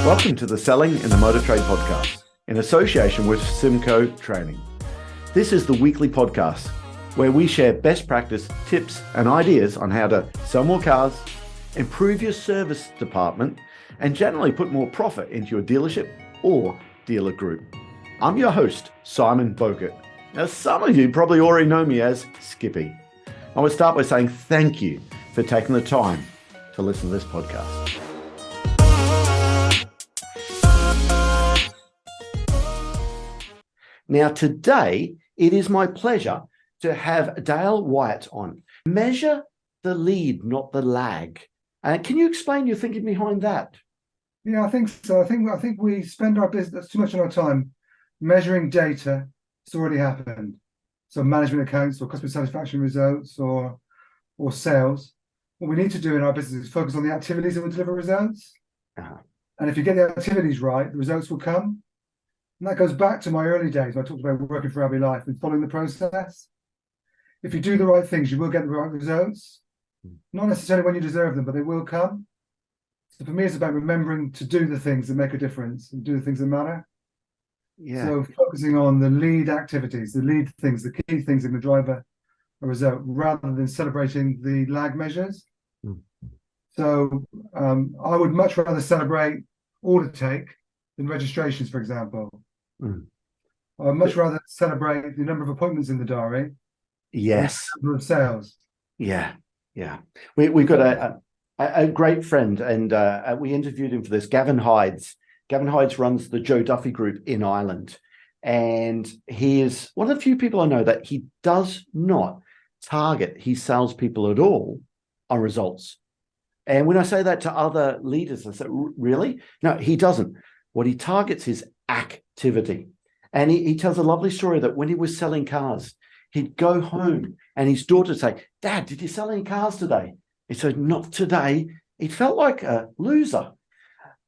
Welcome to the Selling in the Motor Trade podcast, in association with Simco Training. This is the weekly podcast where we share best practice, tips and ideas on how to sell more cars, improve your service department, and generally put more profit into your dealership or dealer group. I'm your host, Simon Bogert. Now, some of you probably already know me as Skippy. I want to start by saying thank you for taking the time to listen to this podcast. Now, today, it is my pleasure to have Dale Wyatt on. Measure the lead, not the lag. Can you explain your thinking behind that? Yeah, I think so. I think we spend our business too much of our time measuring data that's already happened. So management accounts or customer satisfaction results or sales. What we need to do in our business is focus on the activities that will deliver results. And if you get the activities right, the results will come. And that goes back to my early days when I talked about working for Abbey Life and following the process. If you do the right things, you will get the right results. Not necessarily when you deserve them, but they will come. So for me, it's about remembering to do the things that make a difference and do the things that matter. Yeah. So focusing on the lead activities, the lead things, the key things that can drive a result, rather than celebrating the lag measures. So I would much rather celebrate order take than registrations, for example. I'd much rather celebrate the number of appointments in the diary. Yes. Than the number of sales. Yeah. We've got a great friend, and we interviewed him for this, Gavin Hydes. Gavin Hydes runs the Joe Duffy Group in Ireland. And he is one of the few people I know that he does not target his salespeople at all on results. And when I say that to other leaders, I say, really? No, he doesn't. What he targets is activity. And he tells a lovely story that when he was selling cars, he'd go home and his daughter would say, "Dad, did you sell any cars today?" He said, "Not today." He felt like a loser.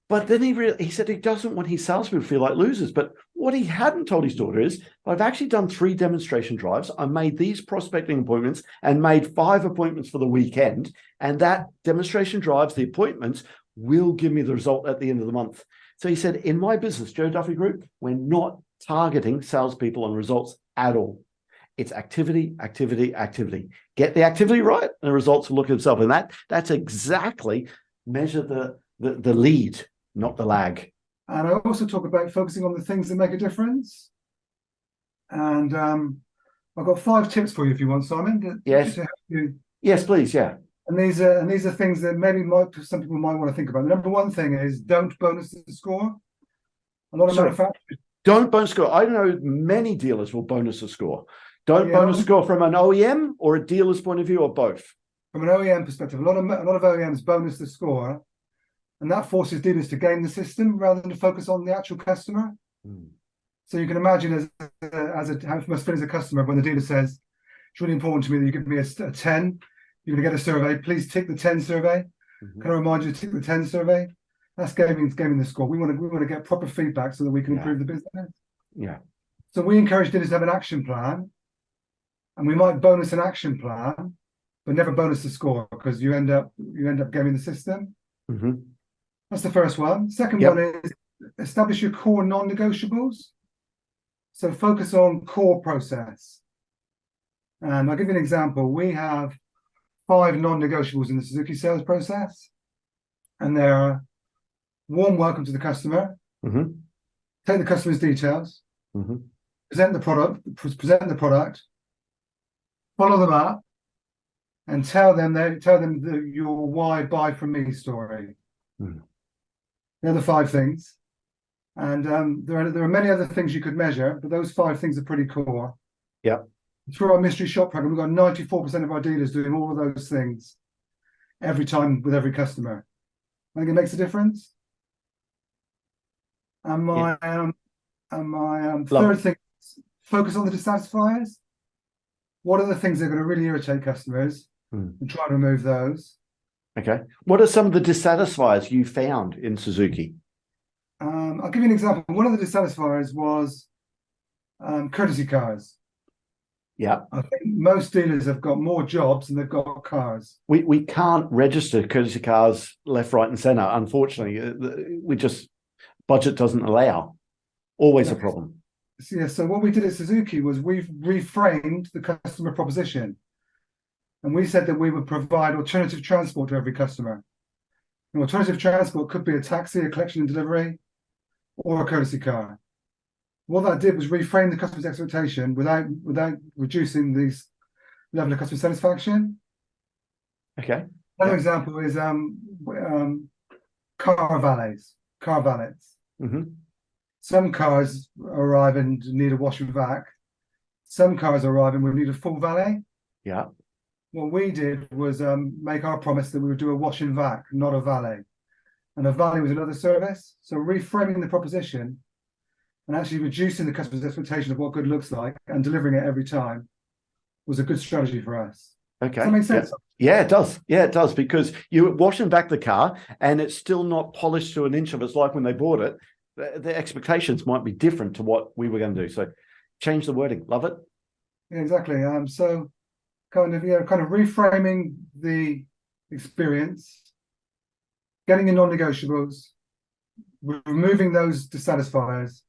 But then he said he doesn't want his salespeople to feel like losers. But what he hadn't told his daughter is, I've actually done 3 demonstration drives. I made these prospecting appointments and made 5 appointments for the weekend. And that demonstration drives, the appointments, will give me the result at the end of the month. So he said, in my business, Joe Duffy Group, we're not targeting salespeople on results at all. It's activity. Get the activity right, and the results will look at itself. And that's exactly measure the lead, not the lag. And I also talk about focusing on the things that make a difference. And I've got 5 tips for you if you want, Simon. Yes. To help you. Yes, please. Yeah. And these are things that maybe some people might want to think about. The number one thing is don't bonus the score. A lot of manufacturers don't bonus score. I know many dealers will bonus a score. Don't bonus score from an OEM or a dealer's point of view, or both. From an OEM perspective, a lot of OEMs bonus the score, and that forces dealers to game the system rather than to focus on the actual customer. So you can imagine how it must feel as a customer when the dealer says, "It's really important to me that you give me a 10. You're going to get a survey. Please tick the 10 survey. Can I remind you to tick the 10 survey?" That's gaming the score. We want to get proper feedback so that we can improve the business. Yeah. So we encourage dealers to have an action plan, and we might bonus an action plan, but never bonus the score, because you end up gaming the system. That's the first one. Second one is establish your core non-negotiables. So focus on core process. And I'll give you an example. We have 5 non-negotiables in the Suzuki sales process, and they're warm welcome to the customer, take the customer's details, present the product, follow them up, and tell them your why buy from me story. They're the 5 things, and there are many other things you could measure, but those 5 things are pretty core. Yeah. Through our mystery shop program, we've got 94% of our dealers doing all of those things every time with every customer. I think it makes a difference. And my third thing is focus on the dissatisfiers. What are the things that are going to really irritate customers, and try to remove those. Okay. What are some of the dissatisfiers you found in Suzuki? I'll give you an example. One of the dissatisfiers was courtesy cars. Yeah. I think most dealers have got more jobs than they've got cars. We can't register courtesy cars left, right, and centre. Unfortunately, we just budget doesn't allow. Always a problem. Yeah, so what we did at Suzuki was we've reframed the customer proposition. And we said that we would provide alternative transport to every customer. And alternative transport could be a taxi, a collection and delivery, or a courtesy car. What that did was reframe the customer's expectation without reducing the level of customer satisfaction. Okay. Another example is car valets. Mm-hmm. Some cars arrive and need a wash and vac. Some cars arrive and we need a full valet. Yeah. What we did was make our promise that we would do a wash and vac, not a valet. And a valet was another service. So reframing the proposition and actually reducing the customer's expectation of what good looks like and delivering it every time was a good strategy for us. Okay. Does that make sense? Yeah, it does. Yeah, it does, because you're washing back the car and it's still not polished to an inch of it's like when they bought it. The expectations might be different to what we were going to do. So change the wording. Love it. Yeah, exactly. So kind of reframing the experience, getting in non-negotiables, removing those dissatisfiers,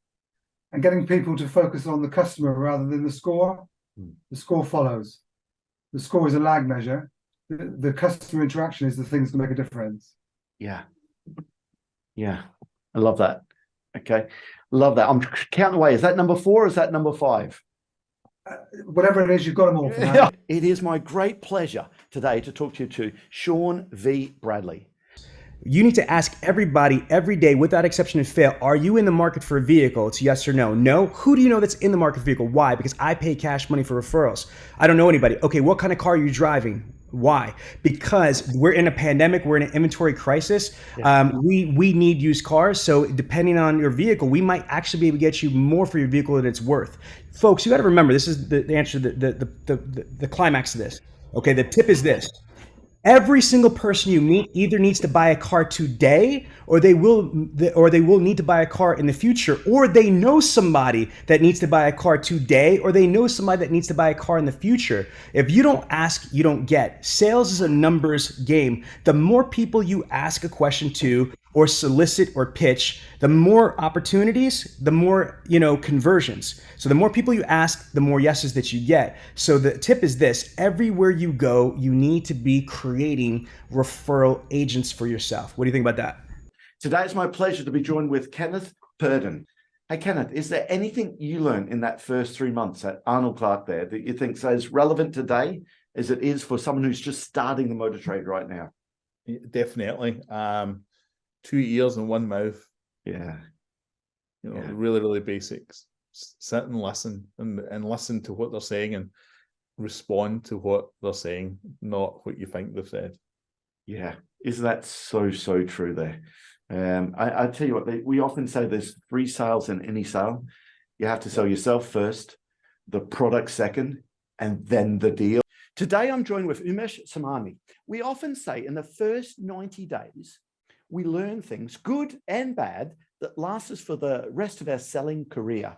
and getting people to focus on the customer rather than the score. The score follows. The score is a lag measure. The customer interaction is the things that make a difference. Yeah. Yeah. I love that. Okay. Love that. I'm counting away. Is that number 4 or is that number 5? Whatever it is, you've got them all for now. It is my great pleasure today to talk to Sean V. Bradley. You need to ask everybody every day without exception and fail, are you in the market for a vehicle? It's yes or no. No? Who do you know that's in the market for a vehicle? Why? Because I pay cash money for referrals. I don't know anybody. Okay, what kind of car are you driving? Why? Because we're in a pandemic, we're in an inventory crisis. Yeah. We need used cars. So depending on your vehicle, we might actually be able to get you more for your vehicle than it's worth. Folks, you got to remember, this is the answer, the climax of this. Okay, the tip is this. Every single person you meet either needs to buy a car today, or they will need to buy a car in the future, or they know somebody that needs to buy a car today, or they know somebody that needs to buy a car in the future. If you don't ask, you don't get. Sales is a numbers game. The more people you ask a question to, or solicit or pitch, the more opportunities, the more, conversions. So the more people you ask, the more yeses that you get. So the tip is this: everywhere you go, you need to be creating referral agents for yourself. What do you think about that? Today it's my pleasure to be joined with Kenneth Purdon. Hey, Kenneth, is there anything you learned in that first 3 months at Arnold Clark there that you think is relevant today as it is for someone who's just starting the motor trade right now? Definitely. 2 ears and 1 mouth. Yeah. Really, really basics. Sit and listen and listen to what they're saying and respond to what they're saying, not what you think they've said. Yeah. Isn't that so true there? I tell you what, we often say there's 3 sales in any sale. You have to sell yourself first, the product second, and then the deal. Today, I'm joined with Umesh Samani. We often say in the first 90 days, we learn things, good and bad, that last us for the rest of our selling career.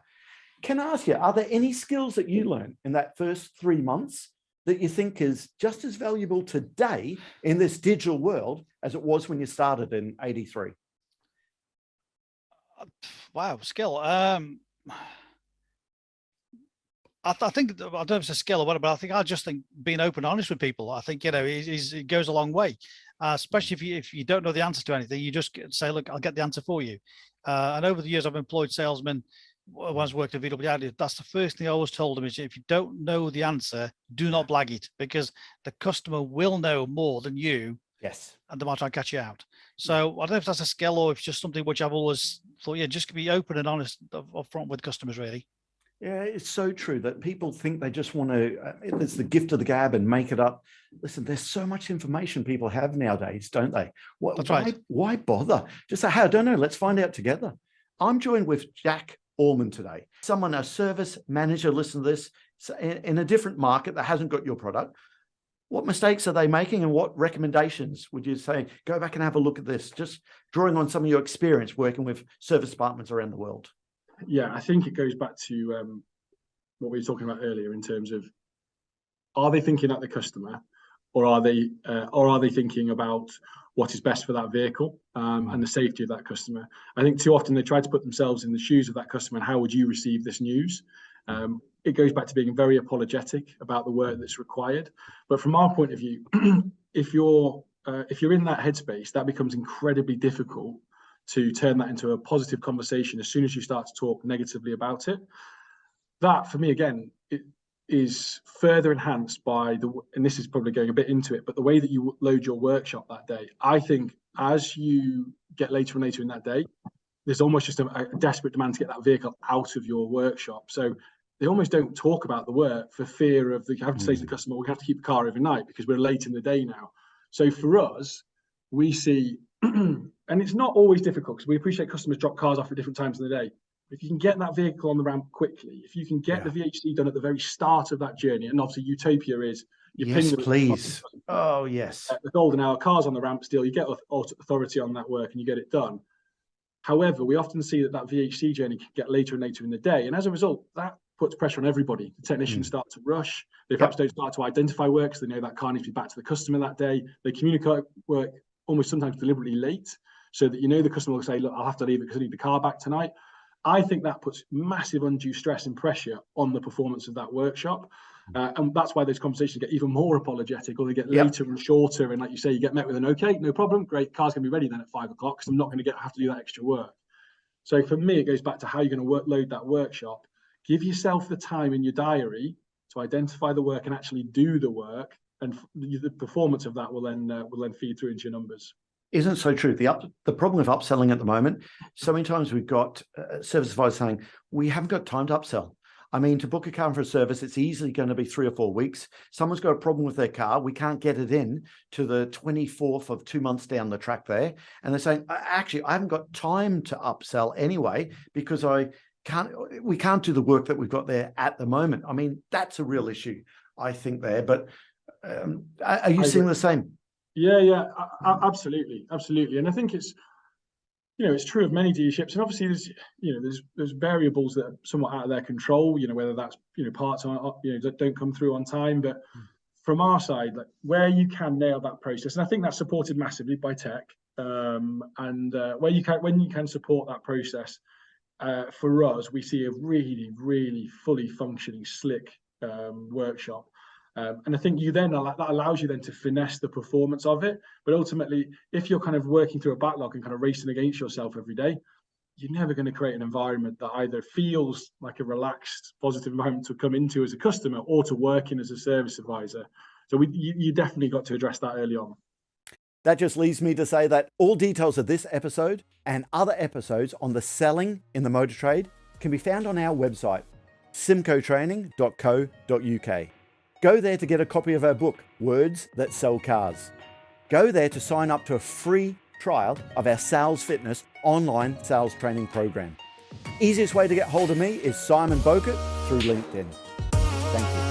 Can I ask you, are there any skills that you learn in that first 3 months that you think is just as valuable today in this digital world as it was when you started in 83? Wow, skill. I think, I don't know if it's a skill or whatever, but I just think being open and honest with people, I think, it goes a long way. Especially if you don't know the answer to anything, you just say, look, I'll get the answer for you. And over the years, I've employed salesmen. When I was working at VWI, that's the first thing I always told them is, if you don't know the answer, do not blag it, because the customer will know more than you. Yes. And they might try and catch you out. So I don't know if that's a skill or if it's just something which I've always thought, just be open and honest up front with customers, really. Yeah, it's so true that people think they just want to, it's the gift of the gab and make it up. Listen, there's so much information people have nowadays, don't they? That's right. Why bother? Just say, hey, I don't know, let's find out together. I'm joined with Jack Allman today. Someone, a service manager, listen to this, in a different market that hasn't got your product. What mistakes are they making, and what recommendations would you say, go back and have a look at this, just drawing on some of your experience working with service departments around the world? Yeah, I think it goes back to what we were talking about earlier in terms of, are they thinking at the customer, or are they thinking about what is best for that vehicle and the safety of that customer? I think too often they try to put themselves in the shoes of that customer and how would you receive this news? It goes back to being very apologetic about the work that's required. But from our point of view, if you're in that headspace, that becomes incredibly difficult to turn that into a positive conversation as soon as you start to talk negatively about it. That, for me, again, it is further enhanced by and this is probably going a bit into it, but the way that you load your workshop that day. I think as you get later and later in that day, there's almost just a desperate demand to get that vehicle out of your workshop. So they almost don't talk about the work for fear of having to say to the customer, we have to keep the car overnight because we're late in the day now. So for us, we see, and it's not always difficult because we appreciate customers drop cars off at different times in the day. If you can get that vehicle on the ramp quickly, if you can get the VHC done at the very start of that journey, and obviously utopia is yes, please. Oh, yes. The golden hour, cars on the ramp still, you get authority on that work and you get it done. However, we often see that VHC journey can get later and later in the day. And as a result, that puts pressure on everybody. The technicians start to rush. They perhaps don't start to identify work because they know that car needs to be back to the customer that day. They communicate work almost sometimes deliberately late so that the customer will say, look, I'll have to leave it because I need the car back tonight. I think that puts massive undue stress and pressure on the performance of that workshop. And that's why those conversations get even more apologetic, or they get later and shorter. And like you say, you get met with an okay, no problem, great, car's going to be ready then at 5 o'clock because I'm not going to have to do that extra work. So for me, it goes back to how you're going to load that workshop. Give yourself the time in your diary to identify the work and actually do the work. And the performance of that will then feed through into your numbers. Isn't so true. The problem with upselling at the moment, so many times we've got service advisors saying, we haven't got time to upsell. I mean, to book a car for a service, it's easily going to be 3 or 4 weeks. Someone's got a problem with their car. We can't get it in to the 24th of 2 months down the track there. And they're saying, actually, I haven't got time to upsell anyway, because we can't do the work that we've got there at the moment. I mean, that's a real issue, I think, there. But are you seeing the same? Yeah, absolutely. And I think it's true of many dealerships, and obviously there's variables that are somewhat out of their control. Whether that's parts that don't come through on time. But from our side, like where you can nail that process, and I think that's supported massively by tech. And when you can support that process, for us, we see a really, really fully functioning, slick workshop. And I think that allows you then to finesse the performance of it. But ultimately, if you're kind of working through a backlog and kind of racing against yourself every day, you're never going to create an environment that either feels like a relaxed, positive environment to come into as a customer or to work in as a service advisor. So you definitely got to address that early on. That just leaves me to say that all details of this episode and other episodes on the selling in the motor trade can be found on our website, simcotraining.co.uk. Go there to get a copy of our book, Words That Sell Cars. Go there to sign up to a free trial of our Sales Fitness online sales training program. Easiest way to get hold of me is Simon Bokert through LinkedIn. Thank you.